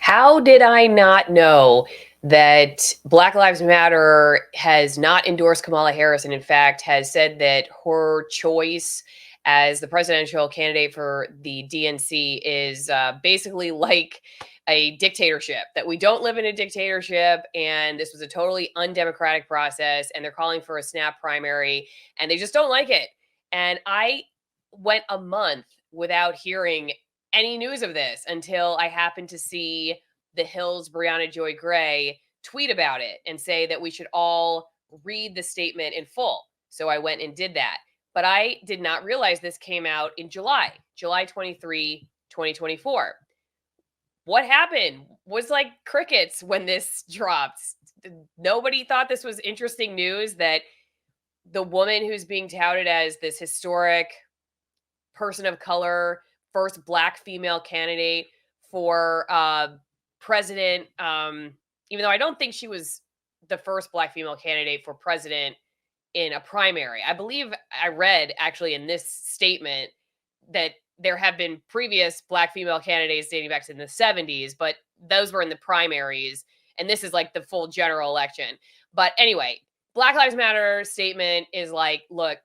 How did I not know that Black Lives Matter has not endorsed Kamala Harris and, in fact, has said that her choice as the presidential candidate for the DNC is basically like a dictatorship, that we don't live in a dictatorship and this was a totally undemocratic process and they're calling for a snap primary and they just don't like it. And I went a month without hearing any news of this until I happened to see the Hill's Brianna Joy Gray tweet about it and say that we should all read the statement in full. So I went and did that. But I did not realize this came out in July 23, 2024. What happened was like crickets when this dropped. Nobody thought this was interesting news that the woman who's being touted as this historic person of color, first Black female candidate for president. Even though I don't think she was the first Black female candidate for president in a primary. I believe I read actually in this statement that there have been previous Black female candidates dating back to the 70s, but those were in the primaries. And this is like the full general election. But anyway, Black Lives Matter statement is like, look,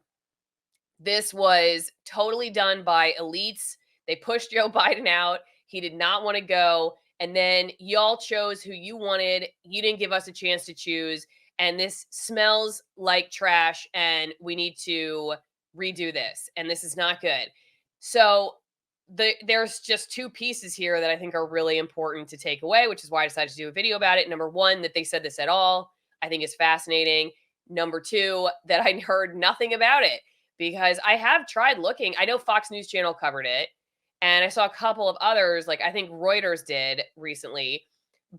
this was totally done by elites. They pushed Joe Biden out. He did not want to go. And then y'all chose who you wanted. You didn't give us a chance to choose. And this smells like trash. And we need to redo this. And this is not good. So there's just two pieces here that I think are really important to take away, which is why I decided to do a video about it. Number one, that they said this at all, I think is fascinating. Number two, that I heard nothing about it. Because I have tried looking. I know Fox News Channel covered it, and I saw a couple of others, like I think Reuters did recently,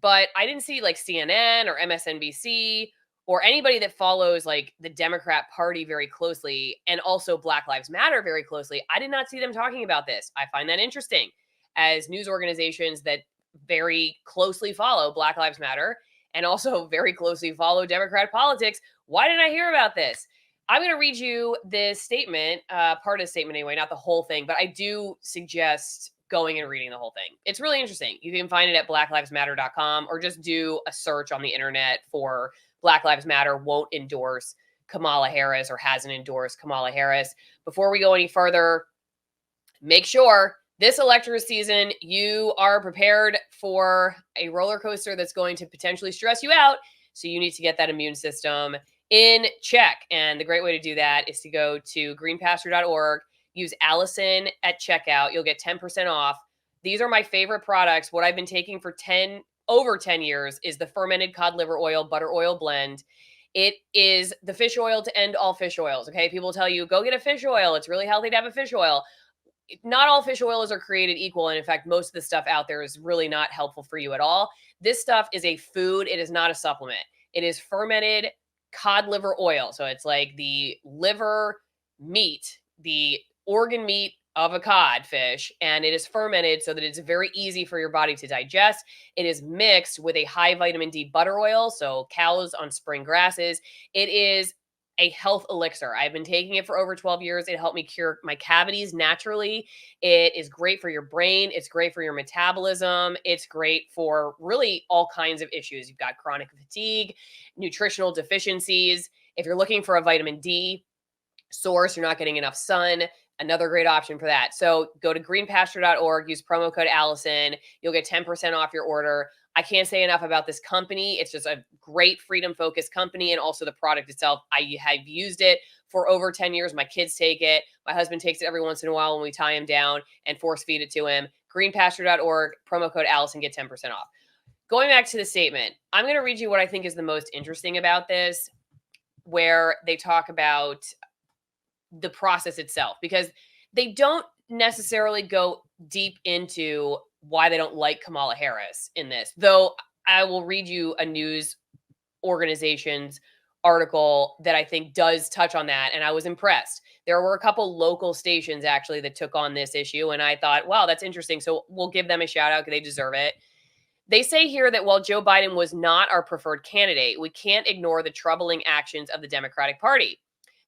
but I didn't see like CNN or MSNBC or anybody that follows like the Democrat Party very closely and also Black Lives Matter very closely. I did not see them talking about this. I find that interesting as news organizations that very closely follow Black Lives Matter and also very closely follow Democrat politics. Why didn't I hear about this? I'm going to read you this statement, part of the statement anyway, not the whole thing, but I do suggest going and reading the whole thing. It's really interesting. You can find it at blacklivesmatter.com or just do a search on the internet for Black Lives Matter won't endorse Kamala Harris or hasn't endorsed Kamala Harris. Before we go any further, make sure this electoral season you are prepared for a roller coaster that's going to potentially stress you out. So you need to get that immune system in check. And the great way to do that is to go to greenpasture.org, use Alison at checkout. You'll get 10% off. These are my favorite products. What I've been taking for over 10 years is the fermented cod liver oil, butter oil blend. It is the fish oil to end all fish oils. Okay. People tell you, go get a fish oil. It's really healthy to have a fish oil. Not all fish oils are created equal. And in fact, most of the stuff out there is really not helpful for you at all. This stuff is a food. It is not a supplement. It is fermented cod liver oil. So it's like the liver meat, the organ meat of a cod fish, and it is fermented so that it's very easy for your body to digest. It is mixed with a high vitamin D butter oil, so cows on spring grasses. It is a health elixir. I've been taking it for over 12 years. It helped me cure my cavities naturally. It is great for your brain. It's great for your metabolism. It's great for really all kinds of issues. You've got chronic fatigue, nutritional deficiencies. If you're looking for a vitamin D source, you're not getting enough sun, another great option for that. So go to greenpasture.org, use promo code Alison. You'll get 10% off your order. I can't say enough about this company. It's just a great freedom-focused company, and also the product itself. I have used it for over 10 years. My kids take it. My husband takes it every once in a while when we tie him down and force feed it to him. Greenpasture.org, promo code Alison, get 10% off. Going back to the statement, I'm going to read you what I think is the most interesting about this, where they talk about the process itself, because they don't necessarily go deep into why they don't like Kamala Harris in this, though I will read you a news organization's article that I think does touch on that, and I was impressed. There were a couple local stations actually that took on this issue, and I thought, wow, that's interesting. So we'll give them a shout out because they deserve it. They say here that while Joe Biden was not our preferred candidate, we can't ignore the troubling actions of the Democratic Party.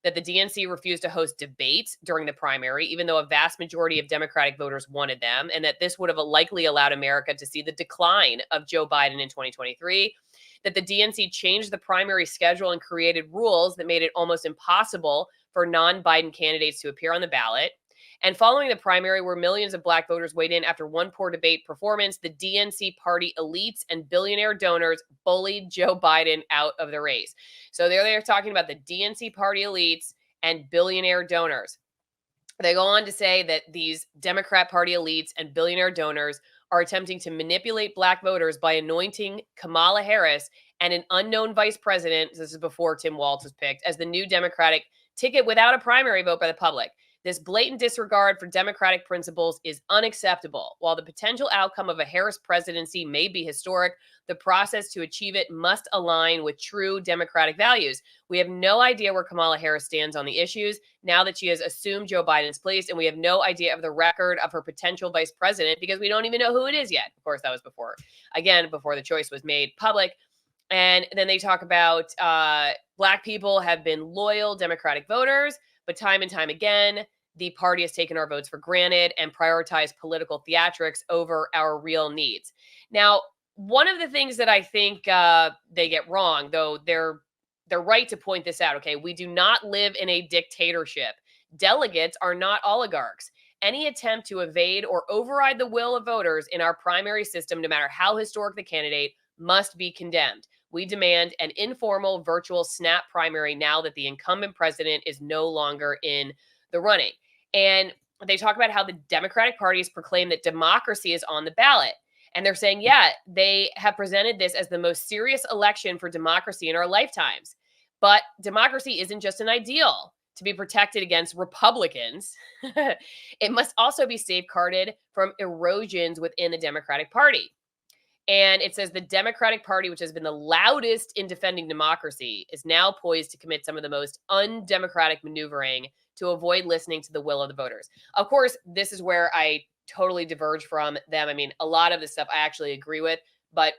that the DNC refused to host debates during the primary, even though a vast majority of Democratic voters wanted them, and that this would have likely allowed America to see the decline of Joe Biden in 2023, that the DNC changed the primary schedule and created rules that made it almost impossible for non-Biden candidates to appear on the ballot. And following the primary, where millions of Black voters weighed in after one poor debate performance, the DNC party elites and billionaire donors bullied Joe Biden out of the race. So they're talking about the DNC party elites and billionaire donors. They go on to say that these Democrat Party elites and billionaire donors are attempting to manipulate Black voters by anointing Kamala Harris and an unknown vice president, this is before Tim Walz was picked, as the new Democratic ticket without a primary vote by the public. This blatant disregard for Democratic principles is unacceptable. While the potential outcome of a Harris presidency may be historic, the process to achieve it must align with true Democratic values. We have no idea where Kamala Harris stands on the issues now that she has assumed Joe Biden's place, and we have no idea of the record of her potential vice president because we don't even know who it is yet. Of course, that was before the choice was made public. And then they talk about Black people have been loyal Democratic voters, but time and time again, the party has taken our votes for granted and prioritized political theatrics over our real needs. Now, one of the things that I think they get wrong, though they're right to point this out, okay, we do not live in a dictatorship. Delegates are not oligarchs. Any attempt to evade or override the will of voters in our primary system, no matter how historic the candidate, must be condemned. We demand an informal virtual snap primary now that the incumbent president is no longer in the running. And they talk about how the Democratic Party has proclaimed that democracy is on the ballot. And they're saying, yeah, they have presented this as the most serious election for democracy in our lifetimes. But democracy isn't just an ideal to be protected against Republicans. It must also be safeguarded from erosions within the Democratic Party. And it says the Democratic Party, which has been the loudest in defending democracy, is now poised to commit some of the most undemocratic maneuvering to avoid listening to the will of the voters. Of course, this is where I totally diverge from them. I mean, a lot of the stuff I actually agree with, but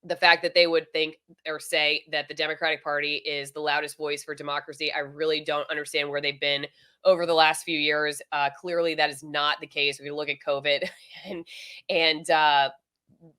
the fact that they would think or say that the Democratic Party is the loudest voice for democracy, I really don't understand where they've been over the last few years. Clearly, that is not the case. If you look at COVID and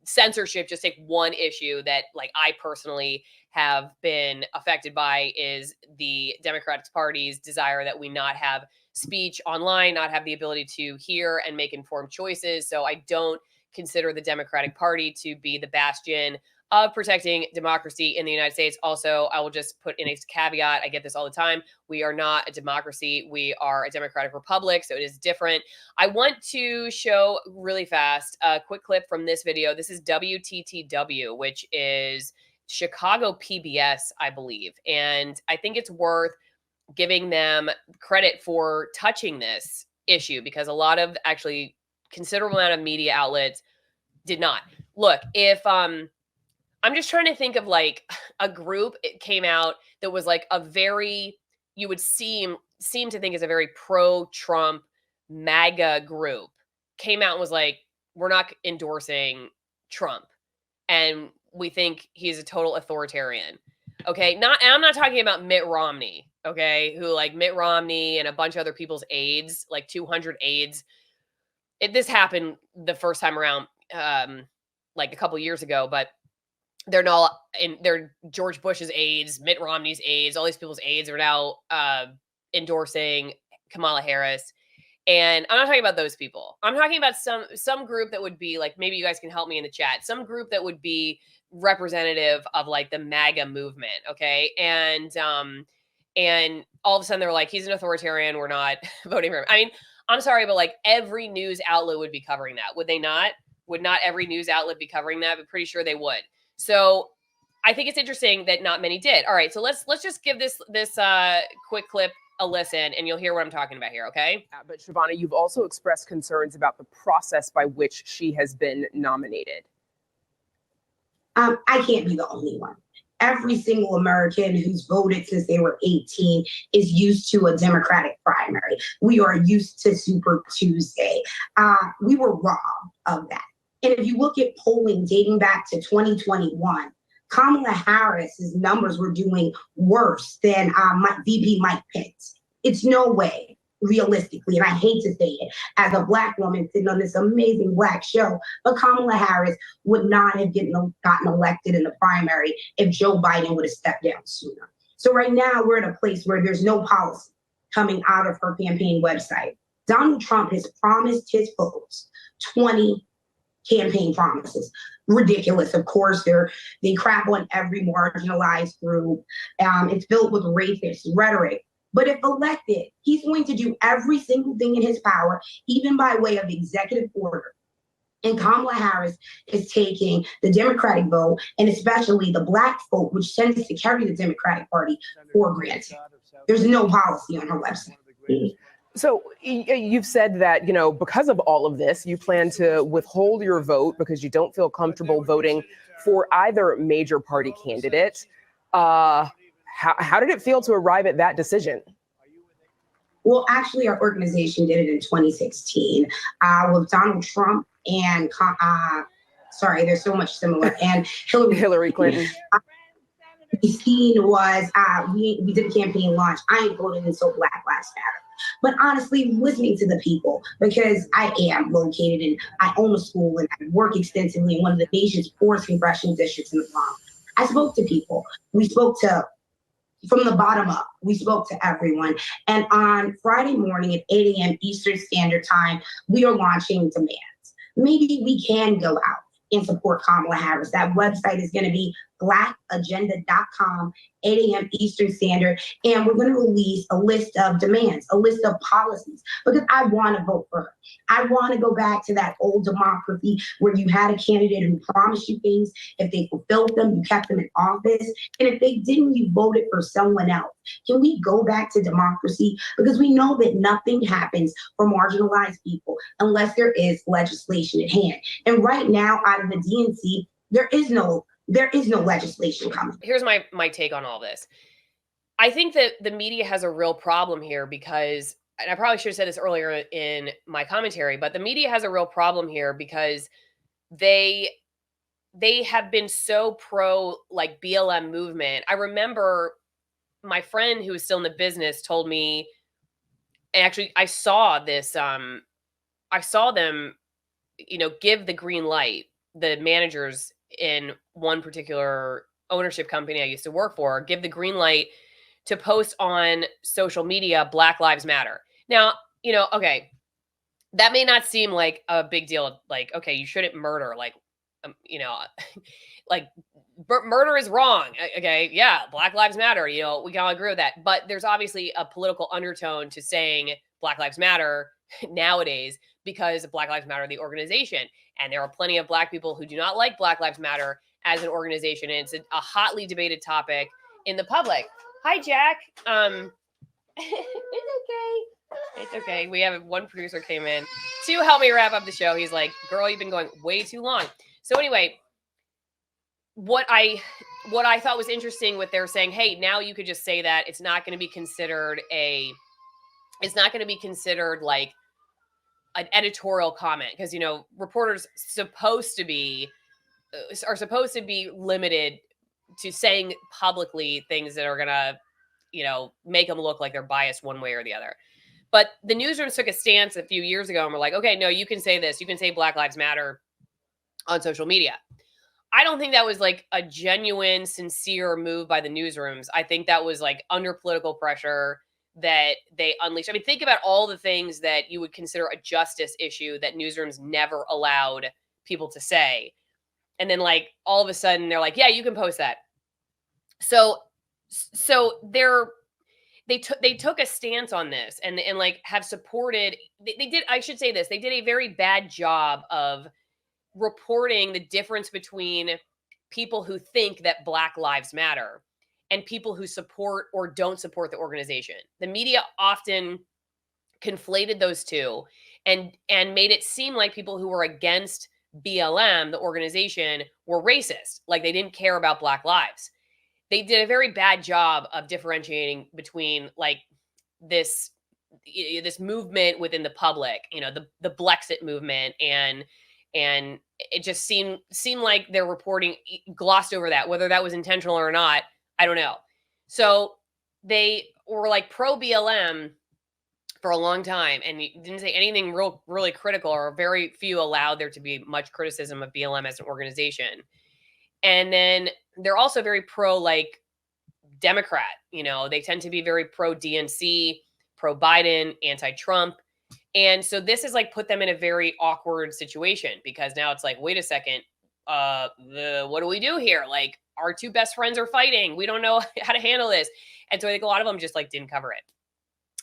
censorship, just take one issue that like I personally have been affected by is the Democratic Party's desire that we not have speech online, not have the ability to hear and make informed choices. So I don't consider the Democratic Party to be the bastion of protecting democracy in the United States. Also, I will just put in a caveat. I get this all the time. We are not a democracy. We are a democratic republic. So it is different. I want to show really fast a quick clip from this video. This is WTTW, which is Chicago PBS, I believe. And I think it's worth giving them credit for touching this issue because a lot of actually considerable amount of media outlets did not. Look, if I'm just trying to think of like a group it came out that was like a very, you would seem to think is a very pro-Trump MAGA group, came out and was like, we're not endorsing Trump and we think he's a total authoritarian. Okay, and I'm not talking about Mitt Romney, okay, who like Mitt Romney and a bunch of other people's aides, like 200 aides. This happened the first time around, like a couple years ago, but they're George Bush's aides, Mitt Romney's aides, all these people's aides are now endorsing Kamala Harris. And I'm not talking about those people. I'm talking about some group that would be like, maybe you guys can help me in the chat, some group that would be representative of like the MAGA movement. Okay. And all of a sudden they're like, he's an authoritarian. We're not voting for him. I mean, I'm sorry, but like every news outlet would be covering that. Would they not? Would not every news outlet be covering that? But pretty sure they would. So I think it's interesting that not many did. All right. So let's just give this quick clip a listen and you'll hear what I'm talking about here. Okay. But Shavonna, you've also expressed concerns about the process by which she has been nominated. I can't be the only one. Every single American who's voted since they were 18 is used to a Democratic primary. We are used to Super Tuesday. We were robbed of that. And if you look at polling dating back to 2021, Kamala Harris's numbers were doing worse than VP Mike Pence. It's no way, realistically, and I hate to say it, as a Black woman sitting on this amazing Black show, but Kamala Harris would not have gotten elected in the primary if Joe Biden would have stepped down sooner. So right now we're at a place where there's no policy coming out of her campaign website. Donald Trump has promised his voters 20 campaign promises. Ridiculous, of course. They crap on every marginalized group. It's filled with racist rhetoric. But if elected, he's going to do every single thing in his power, even by way of executive order. And Kamala Harris is taking the Democratic vote, and especially the Black vote, which tends to carry the Democratic Party, for granted. There's no policy on her website. So you've said that, because of all of this, you plan to withhold your vote because you don't feel comfortable voting for either major party candidate. How did it feel to arrive at that decision? Well, actually, our organization did it in 2016 with Donald Trump and, there's so much similar, and Hillary Clinton. The scene was, we did a campaign launch. I ain't voting until Black Lives Matter. But honestly, listening to the people, because I am located and I own a school and I work extensively in one of the nation's poorest congressional districts in the Bronx. I spoke to people. We spoke to, from the bottom up, we spoke to everyone. And on Friday morning at 8 a.m. Eastern Standard Time, we are launching demands. Maybe we can go out and support Kamala Harris. That website is going to be blackagenda.com, 8 a.m. Eastern Standard. And we're going to release a list of demands, a list of policies, because I want to vote for her. I want to go back to that old democracy where you had a candidate who promised you things. If they fulfilled them, you kept them in office. And if they didn't, you voted for someone else. Can we go back to democracy? Because we know that nothing happens for marginalized people unless there is legislation at hand. And right now, out of the DNC, there is no legislation coming. Here's my take on all this. I think that the media has a real problem here because, and I probably should have said this earlier in my commentary, but the media has a real problem here because they have been so pro like BLM movement. I remember my friend who was still in the business told me, and actually I saw this, I saw them, give the green light, the managers in one particular ownership company I used to work for, give the green light to post on social media, Black Lives Matter. Now, okay, that may not seem like a big deal. Like, okay, you shouldn't murder. Like, like murder is wrong. Okay, yeah, Black Lives Matter. We can all agree with that. But there's obviously a political undertone to saying Black Lives Matter nowadays because Black Lives Matter, the organization. And there are plenty of Black people who do not like Black Lives Matter as an organization. And it's a hotly debated topic in the public. Hi, Jack. It's okay. It's okay. We have one producer came in to help me wrap up the show. He's like, girl, you've been going way too long. So anyway, what I thought was interesting with their saying, hey, now you could just say that it's not going to be considered like an editorial comment because, reporters are supposed to be limited to saying publicly things that are going to, make them look like they're biased one way or the other. But the newsrooms took a stance a few years ago and were like, okay, no, you can say this. You can say Black Lives Matter on social media. I don't think that was like a genuine, sincere move by the newsrooms. I think that was like under political pressure that they unleashed. I mean, think about all the things that you would consider a justice issue that newsrooms never allowed people to say. And then like all of a sudden they're like, yeah, you can post that. So they took a stance on this and like have supported, they did a very bad job of reporting the difference between people who think that Black Lives Matter and people who support or don't support the organization. The media often conflated those two and made it seem like people who were against BLM, the organization, were racist, like they didn't care about Black lives. They did a very bad job of differentiating between like this movement within the public, the Blexit movement and And it just seemed like their reporting glossed over that. Whether that was intentional or not, I don't know. So they were like pro BLM for a long time and didn't say anything really critical, or very few allowed there to be much criticism of BLM as an organization. And then they're also very pro like Democrat. You know, they tend to be very pro DNC, pro Biden, anti-Trump. And so this has like put them in a very awkward situation, because now it's like, wait a second, what do we do here? Like, our two best friends are fighting. We don't know how to handle this. And so I think a lot of them just like didn't cover it.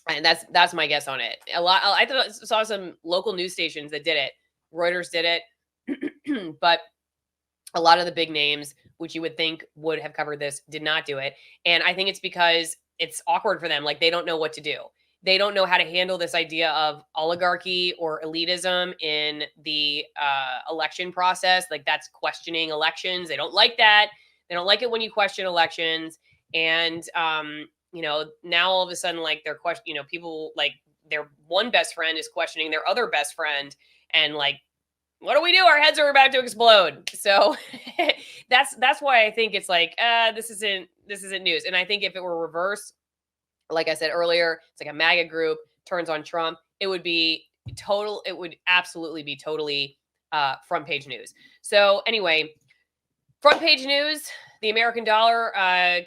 And that's my guess on it. I saw some local news stations that did it. Reuters did it, but a lot of the big names, which you would think would have covered this, did not do it. And I think it's because it's awkward for them. Like, they don't know what to do. They don't know how to handle this idea of oligarchy or elitism in the election process. Like, that's questioning elections. They don't like that. They don't like it when you question elections. And, you know, now all of a sudden, like, they're people, like, their one best friend is questioning their other best friend, and like, what do we do? Our heads are about to explode. So that's why I think it's like, this isn't news. And I think if it were reversed, like I said earlier, it's like a MAGA group turns on Trump, it would absolutely be totally front page news. So anyway, front page news, the American dollar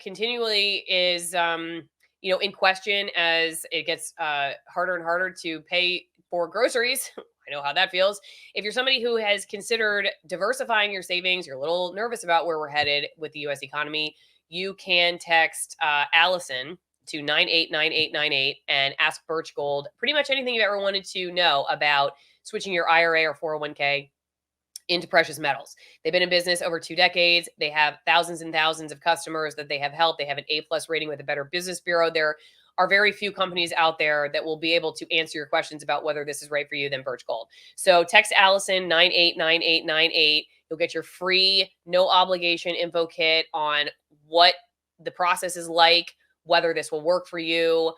continually is, in question as it gets harder and harder to pay for groceries. I know how that feels. If you're somebody who has considered diversifying your savings, you're a little nervous about where we're headed with the U.S. economy, you can text Alison to 989898 and ask Birch Gold pretty much anything you've ever wanted to know about switching your IRA or 401k into precious metals. They've been in business over 2 decades. They have thousands and thousands of customers that they have helped. They have an A+ rating with the Better Business Bureau. There are very few companies out there that will be able to answer your questions about whether this is right for you than Birch Gold. So text Alison 989898. You'll get your free, no obligation info kit on what the process is like, whether this will work for you,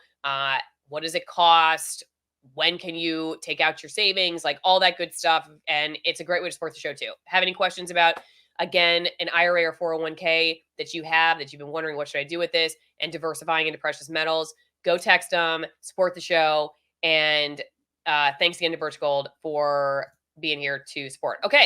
what does it cost, when can you take out your savings, like all that good stuff. And it's a great way to support the show too. Have any questions about, again, an IRA or 401k that you've been wondering, what should I do with this, and diversifying into precious metals, go text them, support the show. And thanks again to Birch Gold for being here to support. Okay.